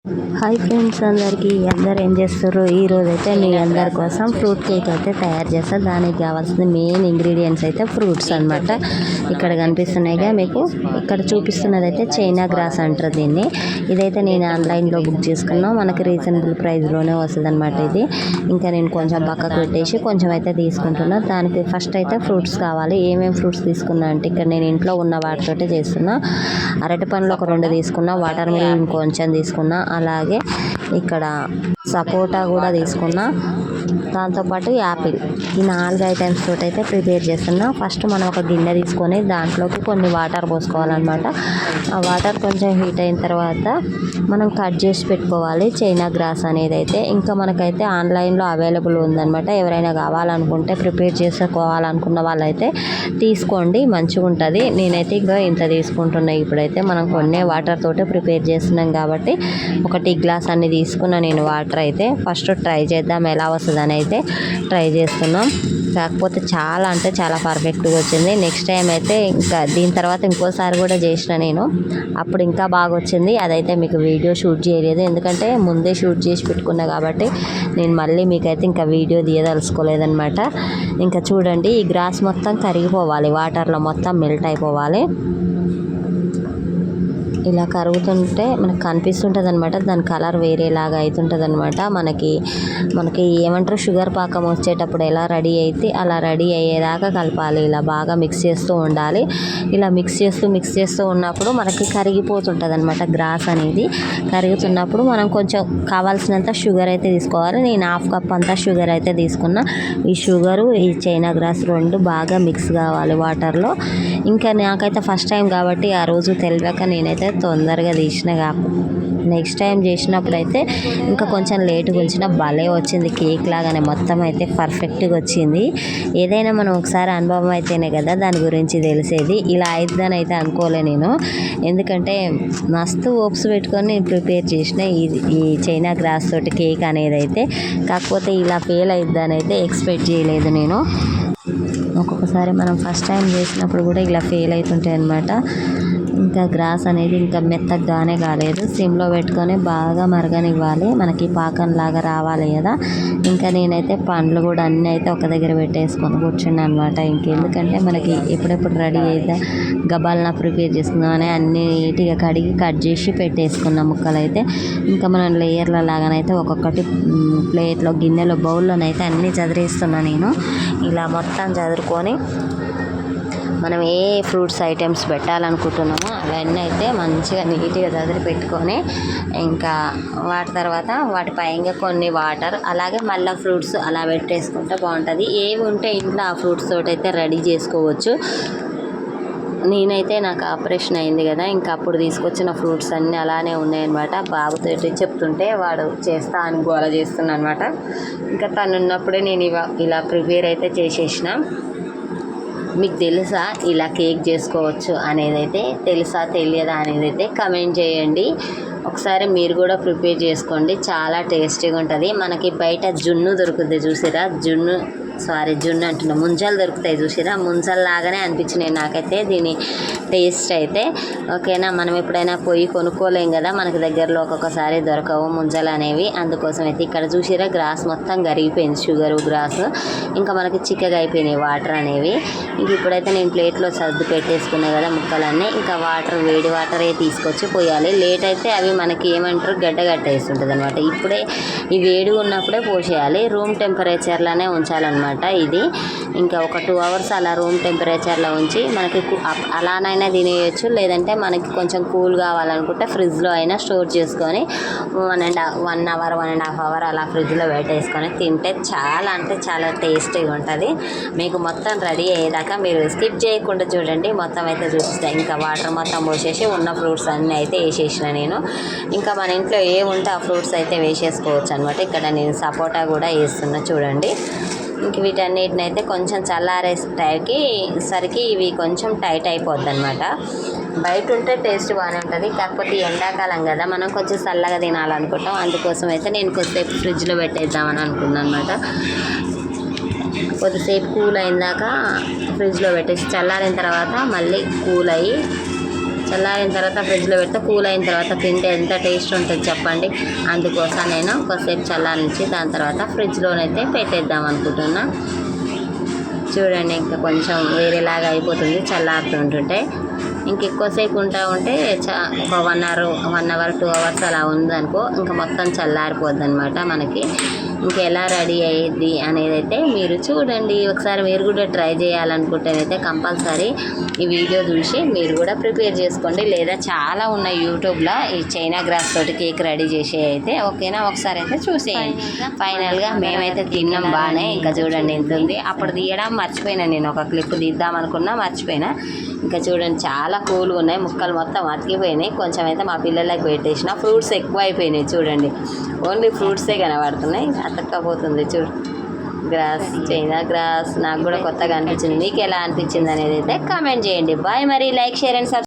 Hi friends, అందరు ఏం చేస్తారు? ఈరోజు అయితే మీ అందరి కోసం ఫ్రూట్ కేక్ అయితే తయారు చేస్తారు. దానికి కావాల్సిన మెయిన్ ఇంగ్రీడియంట్స్ అయితే ఫ్రూట్స్ అనమాట. ఇక్కడ కనిపిస్తున్నాయిగా మీకు. ఇక్కడ చూపిస్తున్నది అయితే చైనా గ్రాస్ అంటారు దీన్ని. ఇదైతే నేను ఆన్లైన్లో బుక్ చేసుకున్నా. మనకి రీజనబుల్ ప్రైస్లోనే వస్తుంది అనమాట ఇది. ఇంకా నేను కొంచెం పక్కకు పెట్టేసి కొంచెం అయితే తీసుకుంటున్నా. దానికి ఫస్ట్ అయితే ఫ్రూట్స్ కావాలి. ఏమేమి ఫ్రూట్స్ తీసుకున్నా అంటే ఇక్కడ నేను ఇంట్లో ఉన్న వాటితోటే చేస్తున్నా. అరటి పండ్లు ఒక 2 తీసుకున్నా, వాటర్ మిలన్ కొంచెం తీసుకున్నా, అలాగే ఇక్కడ సపోటా కూడా తీసుకున్నా, దాంతోపాటు యాపిల్. ఈ 4 ఐటమ్స్ తోటి అయితే ప్రిపేర్ చేస్తున్నా. ఫస్ట్ మనం ఒక గిన్నె తీసుకొని దాంట్లోకి కొన్ని వాటర్ పోసుకోవాలన్నమాట. ఆ వాటర్ కొంచెం హీట్ అయిన తర్వాత మనం కట్ చేసి పెట్టుకోవాలి చైనా గ్రాస్ అనేది అయితే. ఇంకా మనకైతే ఆన్లైన్లో అవైలబుల్ ఉందన్నమాట. ఎవరైనా కావాలనుకుంటే ప్రిపేర్ చేసుకోవాలనుకున్న వాళ్ళైతే తీసుకోండి, మంచిగా ఉంటుంది. నేనైతే ఇంకా ఇంత తీసుకుంటున్నా. ఇప్పుడైతే మనం కొన్ని వాటర్ తోటే ప్రిపేర్ చేస్తున్నాం కాబట్టి ఒక టీ గ్లాస్ అన్ని తీసుకున్నా నేను వాటర్ అయితే. ఫస్ట్ ట్రై చేద్దాం ఎలా వస్తుందని అయితే ట్రై చేస్తున్నాం. కాకపోతే చాలా అంటే చాలా పర్ఫెక్ట్గా వచ్చింది. నెక్స్ట్ టైం అయితే ఇంకా దీని తర్వాత ఇంకోసారి కూడా చేసిన నేను, అప్పుడు ఇంకా బాగా వచ్చింది. అదైతే మీకు వీడియో షూట్ చేయలేదు, ఎందుకంటే ముందే షూట్ చేసి పెట్టుకున్నా కాబట్టి నేను మళ్ళీ మీకైతే ఇంకా వీడియో తీయదలుచుకోలేదన్నమాట. ఇంకా చూడండి, ఈ గ్రాస్ మొత్తం కరిగిపోవాలి, వాటర్లో మొత్తం మెల్ట్ అయిపోవాలి. ఇలా కరుగుతుంటే మనకు కనిపిస్తుంటుంది అనమాట. దాని కలర్ వేరేలాగా అవుతుంటుంది అనమాట. మనకి ఏమంటారు, షుగర్ పాకం వచ్చేటప్పుడు ఎలా రెడీ అయితే అలా రెడీ అయ్యేదాకా కలపాలి. ఇలా బాగా మిక్స్ చేస్తూ ఉండాలి. ఇలా మిక్స్ చేస్తూ ఉన్నప్పుడు మనకి కరిగిపోతుంటుంది అనమాట. గ్రాస్ అనేది కరుగుతున్నప్పుడు మనం కొంచెం కావాల్సినంత షుగర్ అయితే తీసుకోవాలి. నేను 1/2 కప్ అంతా షుగర్ అయితే తీసుకున్నా. ఈ షుగరు ఈ చైనా గ్రాస్ 2 బాగా మిక్స్ కావాలి వాటర్లో. ఇంకా నాకైతే ఫస్ట్ టైం కాబట్టి ఆ రోజు తెలియక నేనైతే తొందరగా తీసిన. నెక్స్ట్ టైం చేసినప్పుడు అయితే ఇంకా కొంచెం లేటుగా ఉంచిన భలే వచ్చింది. కేక్ లాగానే మొత్తం అయితే పర్ఫెక్ట్గా వచ్చింది. ఏదైనా మనం ఒకసారి అనుభవం అయితేనే కదా దాని గురించి తెలిసేది. ఇలా అయిద్దని అయితే అనుకోలే నేను, ఎందుకంటే మస్తు హోప్స్ పెట్టుకొని నేను ప్రిపేర్ చేసిన ఈ చైనా గ్రాస్ తోటి కేక్ అనేది అయితే. కాకపోతే ఇలా ఫెయిల్ అయిద్దని అయితే ఎక్స్పెక్ట్ చేయలేదు నేను. ఒక్కొక్కసారి మనం ఫస్ట్ టైం చేసినప్పుడు కూడా ఇలా ఫెయిల్ అవుతుంటాయి అన్నమాట. ఇంకా గ్రాస్ అనేది ఇంకా మెత్తగానే కాలేదు. సిమ్లో పెట్టుకొని బాగా మరగనివ్వాలి, మనకి పాకంలాగా రావాలి కదా. ఇంకా నేనైతే పండ్లు కూడా అన్నీ అయితే ఒక దగ్గర పెట్టేసుకొని కూర్చున్నాను అనమాట. ఇంకెందుకంటే మనకి ఎప్పుడెప్పుడు రెడీ అయితే గబాలన ప్రిపేర్ చేసుకుందామని అన్నీ నీట్గా కడిగి కట్ చేసి పెట్టేసుకున్న ముక్కలు అయితే. ఇంకా మనం లేయర్ల లాగానైతే ఒక్కొక్కటి ప్లేట్లో, గిన్నెలో, బౌల్లోనైతే అన్నీ చదిరేస్తున్నాను నేను. ఇలా మొత్తం చదురుకొని మనం ఏ ఫ్రూట్స్ ఐటమ్స్ పెట్టాలనుకుంటున్నామో అవన్నీ అయితే మంచిగా నీట్గా చదిరి పెట్టుకొని, ఇంకా వాటి తర్వాత వాటి పైన కొన్ని వాటర్, అలాగే మళ్ళీ ఫ్రూట్స్ అలా పెట్టేసుకుంటే బాగుంటుంది. ఏవి ఉంటే ఇంట్లో ఆ ఫ్రూట్స్ తోటి అయితే రెడీ చేసుకోవచ్చు. నేనైతే నాకు ఆపరేషన్ అయింది కదా, ఇంకా అప్పుడు తీసుకొచ్చిన ఫ్రూట్స్ అన్నీ అలానే ఉన్నాయన్నమాట. బాబుతో చెప్తుంటే వాడు చేస్తా అని గోల చేస్తున్నా అనమాట. ఇంకా తను ఉన్నప్పుడే నేను ఇలా ప్రిపేర్ అయితే చేసేసిన. మీకు తెలుసా ఇలా కేక్ చేసుకోవచ్చు అనేది అయితే? తెలుసా తెలియదా అనేది అయితే కమెంట్ చేయండి. ఒకసారి మీరు కూడా ప్రిపేర్ చేసుకోండి, చాలా టేస్టీగా ఉంటుంది. మనకి బయట జున్ను దొరుకుతుంది చూసిరా, జున్ను అంటున్నా, ముంజలు దొరుకుతాయి చూసిరా, ముంజల్లాగానే అనిపించినాయి నాకైతే దీని టేస్ట్ అయితే. ఓకేనా, మనం ఎప్పుడైనా పోయి కొనుక్కోలేం కదా, మనకి దగ్గరలో ఒక్కొక్కసారి దొరకవు ముంజలు అనేవి. అందుకోసం అయితే ఇక్కడ చూసిరా గ్రాస్ మొత్తం కరిగిపోయింది, షుగరు గ్రాస్. ఇంకా మనకి చిక్కగా అయిపోయినాయి వాటర్ అనేవి. ఇంక ఇప్పుడైతే నేను ప్లేట్లో సర్దు పెట్టేసుకున్నాయి కదా ముక్కలన్నీ. ఇంకా వేడి వాటరే తీసుకొచ్చి పోయాలి. లేట్ అయితే అవి మనకి ఏమంటారు, గడ్డగట్టేస్తుంటుంది అనమాట. ఇప్పుడే ఈ వేడిగా ఉన్నప్పుడే పోసేయాలి. రూమ్ టెంపరేచర్లోనే ఉంచాలన్నమాట ఇది. ఇంకా ఒక 2 అవర్స్ అలా రూమ్ టెంపరేచర్లో ఉంచి మనకి అలానైనా తినేయచ్చు, లేదంటే మనకి కొంచెం కూల్ కావాలనుకుంటే ఫ్రిడ్జ్లో అయినా స్టోర్ చేసుకొని 1 అవర్ 1.5 అవర్ అలా ఫ్రిడ్జ్లో పెట్టేసుకొని తింటే చాలా అంటే చాలా టేస్టీగా ఉంటుంది. మీకు మొత్తం రెడీ అయ్యేదాకా మీరు స్కిప్ చేయకుండా చూడండి, మొత్తం అయితే చూపిస్తాయి. ఇంకా వాటర్ మొత్తం పోసేసి ఉన్న ఫ్రూట్స్ అన్నీ అయితే వేసేసిన నేను. ఇంకా మన ఇంట్లో ఏముంటే ఆ ఫ్రూట్స్ అయితే వేసేసుకోవచ్చు అనమాట. ఇక్కడ నేను సపోటా కూడా వేస్తున్నా చూడండి. ఇంక వీటన్నిటిని అయితే కొంచెం సరికి ఇవి కొంచెం టైట్ అయిపోద్ది అనమాట. బయట ఉంటే టేస్ట్ బాగానే ఉంటుంది, కాకపోతే ఎండాకాలం కదా, మనం కొంచెం చల్లగా తినాలనుకుంటాం. అందుకోసం అయితే నేను కొద్దిసేపు ఫ్రిడ్జ్లో పెట్టేద్దామని అనుకున్నాను అనమాట. కొద్దిసేపు కూల్ అయినాక ఫ్రిడ్జ్లో పెట్టేసి చల్లారిన తర్వాత మళ్ళీ కూల్ అయ్యి చల్లారిన తర్వాత ఫ్రిడ్జ్లో పెడితే కూల్ అయిన తర్వాత తింటే ఎంత టేస్ట్ ఉంటుంది చెప్పండి. అందుకోసం నేను కొద్దిసేపు చల్లారించి దాని తర్వాత ఫ్రిడ్జ్లోనైతే పెట్టేద్దాం అనుకుంటున్నా. చూడండి ఇంకా కొంచెం వేరేలాగా అయిపోతుంది చల్లారుతుంటుంటే. ఇంకెక్కువసేపు ఉంటా ఉంటే ఒక 1 అవర్ 2 అవర్స్ అలా ఉందనుకో ఇంకా మొత్తం చల్లారిపోద్ది అనమాట మనకి. ఇంకా ఎలా రెడీ అయ్యిద్ది అనేది అయితే మీరు చూడండి. ఒకసారి మీరు కూడా ట్రై చేయాలనుకుంటేనైతే కంపల్సరీ ఈ వీడియో చూసి మీరు కూడా ప్రిపేర్ చేసుకోండి. లేదా చాలా ఉన్నాయి యూట్యూబ్లో ఈ చైనా గ్రాస్ తోటి కేక్ రెడీ చేసే అయితే ఓకేనా. ఒకసారి అయితే చూసేయండి. ఫైనల్గా మేమైతే తిన్నాం బాగానే. ఇంకా చూడండి ఎంత ఉంది. అప్పుడు తీయడం మర్చిపోయినా, నేను ఒక క్లిప్ తీద్దాం అనుకున్నా మర్చిపోయినా. ఇంకా చూడండి చాలా కూల్గా ఉన్నాయి. ముక్కలు మొత్తం అతికిపోయినాయి. కొంచెం అయితే మా పిల్లలకి పెట్టేసిన. ఫ్రూట్స్ ఎక్కువ అయిపోయినాయి చూడండి. ఓన్లీ ఫ్రూట్సే కనబడుతున్నాయి. అతక్కపోతుంది చూడు. గ్రాస్, చైనా గ్రాస్ నాకు కూడా కొత్తగా అనిపించింది. మీకు ఎలా అనిపించింది అనేది అయితే కామెంట్ చేయండి. బాయ్. మరి లైక్, షేర్ అండ్ సబ్స్క్రైబ్.